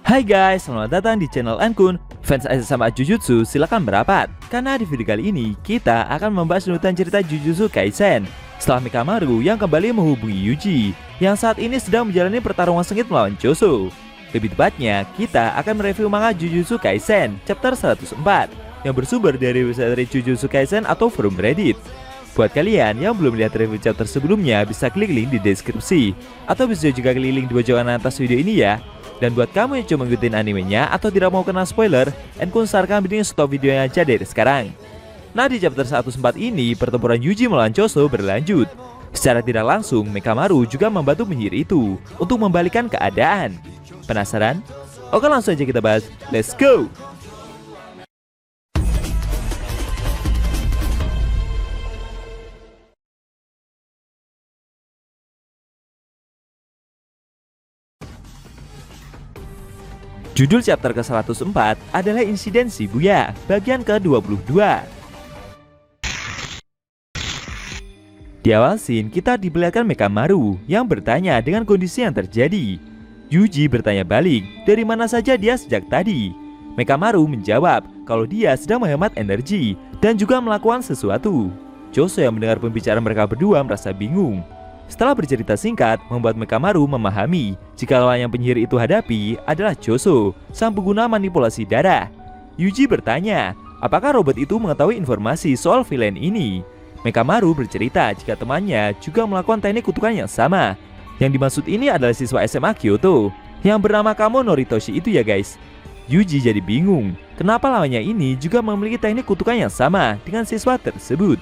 Hai guys, selamat datang di channel Ankun. Fans sama Jujutsu silakan merapat, karena di video kali ini kita akan membahas runutan cerita Jujutsu Kaisen setelah Mekamaru yang kembali menghubungi Yuji yang saat ini sedang menjalani pertarungan sengit melawan Choso. Lebih tepatnya, kita akan mereview manga Jujutsu Kaisen chapter 104 yang bersumber dari website Jujutsu Kaisen atau forum Reddit. Buat kalian yang belum lihat review chapter sebelumnya, bisa klik link di deskripsi atau bisa juga klik link di pojokan atas video ini ya. Dan buat kamu yang cuma ngikutin animenya atau tidak mau kena spoiler, Ankun sarankan mending stop videonya aja dari sekarang. Nah, di chapter 104 ini pertempuran Yuji melawan Choso berlanjut. Secara tidak langsung, Mekamaru juga membantu penyihir itu untuk membalikan keadaan. Penasaran? Oke, langsung aja kita bahas. Let's go! Judul chapter ke-104 adalah Insiden Shibuya, bagian ke-22. Di awal scene, kita diperlihatkan Mekamaru yang bertanya dengan kondisi yang terjadi. Yuji bertanya balik, dari mana saja dia sejak tadi? Mekamaru menjawab kalau dia sedang menghemat energi dan juga melakukan sesuatu. Choso yang mendengar pembicaraan mereka berdua merasa bingung. Setelah bercerita singkat, membuat Mekamaru memahami jika lawan yang penyihir itu hadapi adalah Choso, sang pengguna manipulasi darah. Yuji bertanya, apakah robot itu mengetahui informasi soal villain ini? Mekamaru bercerita jika temannya juga melakukan teknik kutukan yang sama. Yang dimaksud ini adalah siswa SMA Kyoto yang bernama Kamo Noritoshi itu ya guys. Yuji jadi bingung, kenapa lawannya ini juga memiliki teknik kutukan yang sama dengan siswa tersebut.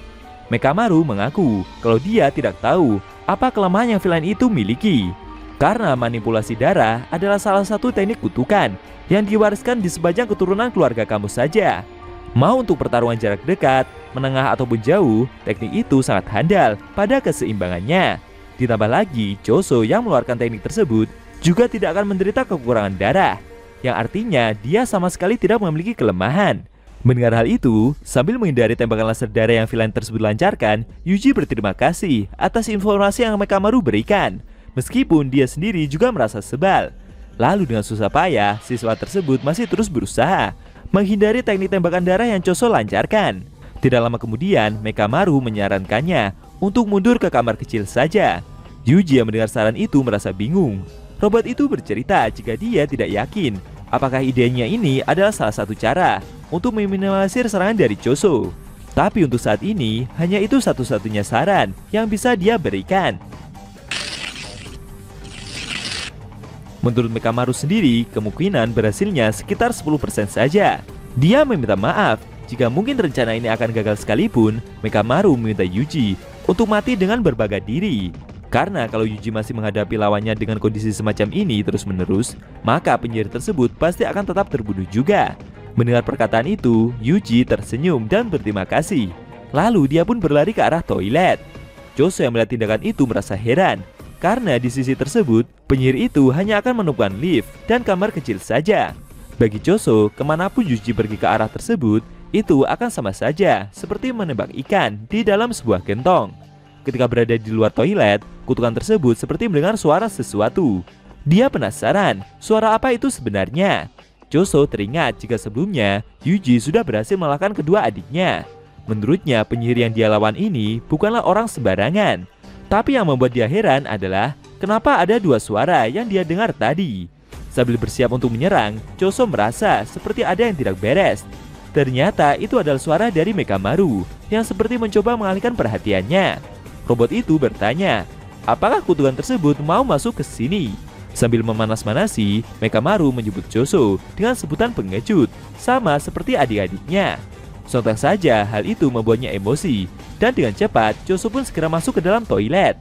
Mekamaru mengaku kalau dia tidak tahu apa kelemahan yang villain itu miliki, karena manipulasi darah adalah salah satu teknik kutukan yang diwariskan di sepanjang keturunan keluarga kamu saja. Mau untuk pertarungan jarak dekat, menengah ataupun jauh, teknik itu sangat handal pada keseimbangannya. Ditambah lagi, Choso yang mengeluarkan teknik tersebut juga tidak akan menderita kekurangan darah, yang artinya dia sama sekali tidak memiliki kelemahan. Mendengar hal itu, sambil menghindari tembakan laser darah yang villain tersebut lancarkan, Yuji berterima kasih atas informasi yang Mekamaru berikan, meskipun dia sendiri juga merasa sebal. Lalu dengan susah payah, siswa tersebut masih terus berusaha menghindari teknik tembakan darah yang Choso lancarkan. Tidak lama kemudian, Mekamaru menyarankannya untuk mundur ke kamar kecil saja. Yuji yang mendengar saran itu merasa bingung. Robot itu bercerita jika dia tidak yakin apakah idenya ini adalah salah satu cara untuk meminimalisir serangan dari Choso. Tapi untuk saat ini, hanya itu satu-satunya saran yang bisa dia berikan. Menurut Mekamaru sendiri, kemungkinan berhasilnya sekitar 10% saja. Dia meminta maaf jika mungkin rencana ini akan gagal sekalipun. Mekamaru meminta Yuji untuk mati dengan berbagai diri. Karena kalau Yuji masih menghadapi lawannya dengan kondisi semacam ini terus-menerus, maka penyihir tersebut pasti akan tetap terbunuh juga. Mendengar perkataan itu, Yuji tersenyum dan berterima kasih. Lalu dia pun berlari ke arah toilet. Choso yang melihat tindakan itu merasa heran, karena di sisi tersebut, penyihir itu hanya akan menemukan lift dan kamar kecil saja. Bagi Choso, kemanapun Yuji pergi ke arah tersebut, itu akan sama saja seperti menebak ikan di dalam sebuah gentong. Ketika berada di luar toilet, kutukan tersebut seperti mendengar suara sesuatu. Dia penasaran, suara apa itu sebenarnya? Choso teringat jika sebelumnya Yuji sudah berhasil mengalahkan kedua adiknya. Menurutnya, penyihir yang dia lawan ini bukanlah orang sembarangan. Tapi yang membuat dia heran adalah kenapa ada dua suara yang dia dengar tadi. Sambil bersiap untuk menyerang, Choso merasa seperti ada yang tidak beres. Ternyata itu adalah suara dari Mekamaru yang seperti mencoba mengalihkan perhatiannya. Robot itu bertanya, apakah kutukan tersebut mau masuk ke sini? Sambil memanas-manasi, Mekamaru menyebut Choso dengan sebutan pengecut, sama seperti adik-adiknya. Sontak saja hal itu membuatnya emosi, dan dengan cepat Choso pun segera masuk ke dalam toilet.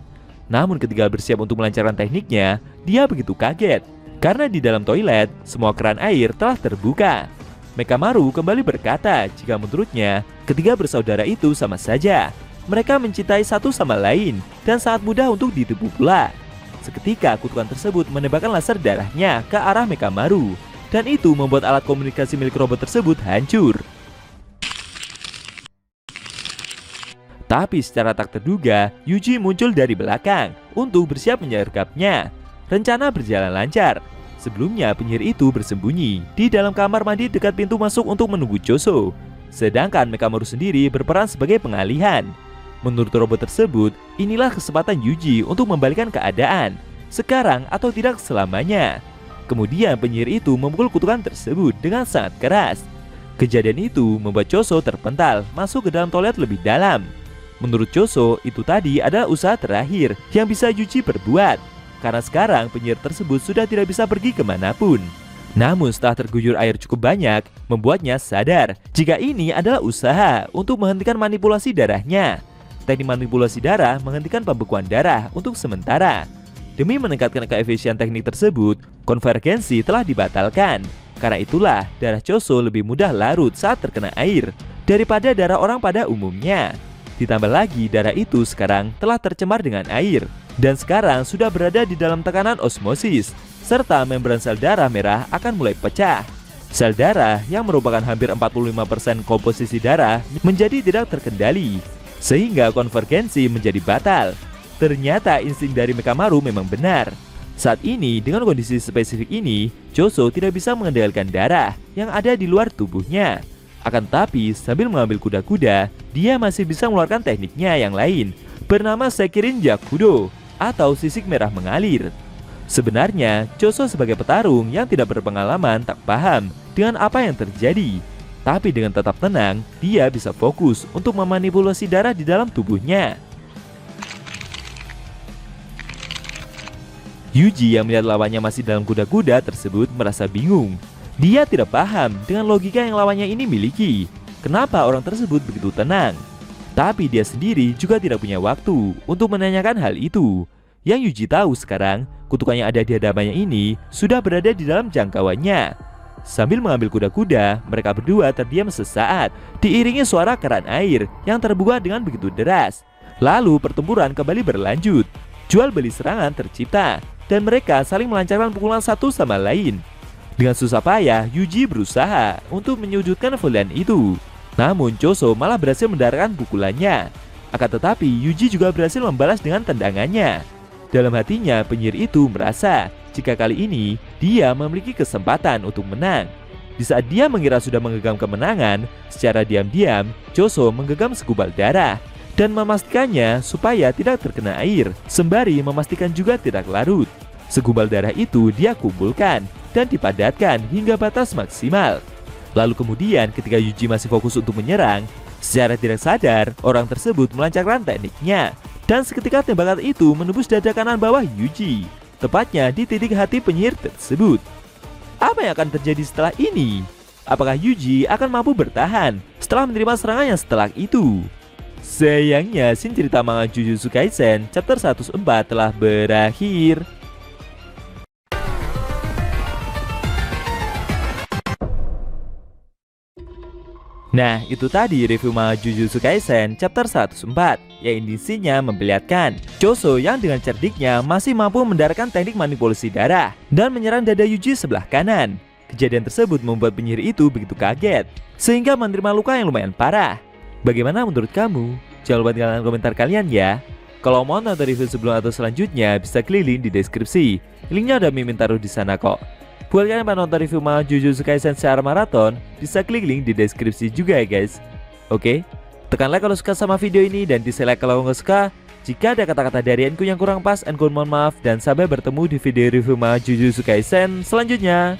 Namun ketika bersiap untuk melancarkan tekniknya, dia begitu kaget, karena di dalam toilet semua keran air telah terbuka. Mekamaru kembali berkata jika menurutnya ketiga bersaudara itu sama saja. Mereka mencintai satu sama lain dan sangat mudah untuk ditipu pula. Seketika kutukan tersebut menembakkan laser darahnya ke arah Mekamaru, dan itu membuat alat komunikasi milik robot tersebut hancur. Tapi secara tak terduga, Yuji muncul dari belakang untuk bersiap menyergapnya. rencana berjalan lancar. Sebelumnya penyihir itu bersembunyi di dalam kamar mandi dekat pintu masuk untuk menunggu Choso. Sedangkan Mekamaru sendiri berperan sebagai pengalihan. Menurut robot tersebut, inilah kesempatan Yuji untuk membalikan keadaan, sekarang atau tidak selamanya. Kemudian penyihir itu memukul kutukan tersebut dengan sangat keras. Kejadian itu membuat Choso terpental masuk ke dalam toilet lebih dalam. Menurut Choso, itu tadi adalah usaha terakhir yang bisa Yuji perbuat, karena sekarang penyihir tersebut sudah tidak bisa pergi kemanapun. Namun setelah terguyur air cukup banyak, membuatnya sadar jika ini adalah usaha untuk menghentikan manipulasi darahnya. Teknik manipulasi darah menghentikan pembekuan darah untuk sementara. Demi meningkatkan keefisien teknik tersebut, konvergensi telah dibatalkan. Karena itulah darah Choso lebih mudah larut saat terkena air daripada darah orang pada umumnya. Ditambah lagi darah itu sekarang telah tercemar dengan air dan sekarang sudah berada di dalam tekanan osmosis, serta membran sel darah merah akan mulai pecah. Sel darah yang merupakan hampir 45% komposisi darah menjadi tidak terkendali, sehingga konvergensi menjadi batal. Ternyata insting dari Mekamaru memang benar. Saat ini dengan kondisi spesifik ini, Choso tidak bisa mengendalikan darah yang ada di luar tubuhnya. Akan tetapi sambil mengambil kuda-kuda, dia masih bisa mengeluarkan tekniknya yang lain bernama Sekirin Jakudo atau sisik merah mengalir. Sebenarnya Choso sebagai petarung yang tidak berpengalaman tak paham dengan apa yang terjadi. Tapi dengan tetap tenang, dia bisa fokus untuk memanipulasi darah di dalam tubuhnya. Yuji yang melihat lawannya masih dalam kuda-kuda tersebut merasa bingung. Dia tidak paham dengan logika yang lawannya ini miliki. Kenapa orang tersebut begitu tenang? Tapi dia sendiri juga tidak punya waktu untuk menanyakan hal itu. Yang Yuji tahu sekarang, kutukan yang ada di hadapannya ini sudah berada di dalam jangkauannya. Sambil mengambil kuda-kuda, mereka berdua terdiam sesaat, diiringi suara keran air yang terbuka dengan begitu deras. Lalu pertempuran kembali berlanjut. Jual beli serangan tercipta, dan mereka saling melancarkan pukulan satu sama lain. Dengan susah payah, Yuji berusaha untuk menyudutkan volley itu. Namun Choso malah berhasil mendarahkan pukulannya. Akan tetapi Yuji juga berhasil membalas dengan tendangannya. Dalam hatinya penyihir itu merasa jika kali ini dia memiliki kesempatan untuk menang. Di saat dia mengira sudah menggenggam kemenangan, secara diam-diam Choso menggenggam segumpal darah dan memastikannya supaya tidak terkena air, sembari memastikan juga tidak larut. Segumpal darah itu dia kumpulkan dan dipadatkan hingga batas maksimal. Lalu kemudian ketika Yuji masih fokus untuk menyerang, secara tidak sadar orang tersebut melancarkan tekniknya. Dan seketika tembakan itu menembus dada kanan bawah Yuji, tepatnya di titik hati penyihir tersebut. Apa yang akan terjadi setelah ini? Apakah Yuji akan mampu bertahan setelah menerima serangan yang setelak itu? Sayangnya scene cerita manga Jujutsu Kaisen chapter 104 telah berakhir. Nah, itu tadi review manga Jujutsu Kaisen chapter 104 yang intinya memperlihatkan Choso yang dengan cerdiknya masih mampu mendarahkan teknik manipulasi darah dan menyerang dada Yuji sebelah kanan. Kejadian tersebut membuat penyihir itu begitu kaget sehingga menerima luka yang lumayan parah. Bagaimana menurut kamu? Jangan lupa tinggalkan komentar kalian ya. Kalau mau nonton review sebelum atau selanjutnya bisa klik link di deskripsi. Linknya udah Mimin taruh di sana kok. Buat kalian yang nonton review manga Jujutsu Kaisen secara maraton, bisa klik link di deskripsi juga ya guys. Oke, tekan like kalau suka sama video ini dan dislike kalau nggak suka. Jika ada kata-kata dari Enku yang kurang pas, Enku mohon maaf dan sampai bertemu di video review manga Jujutsu Kaisen selanjutnya.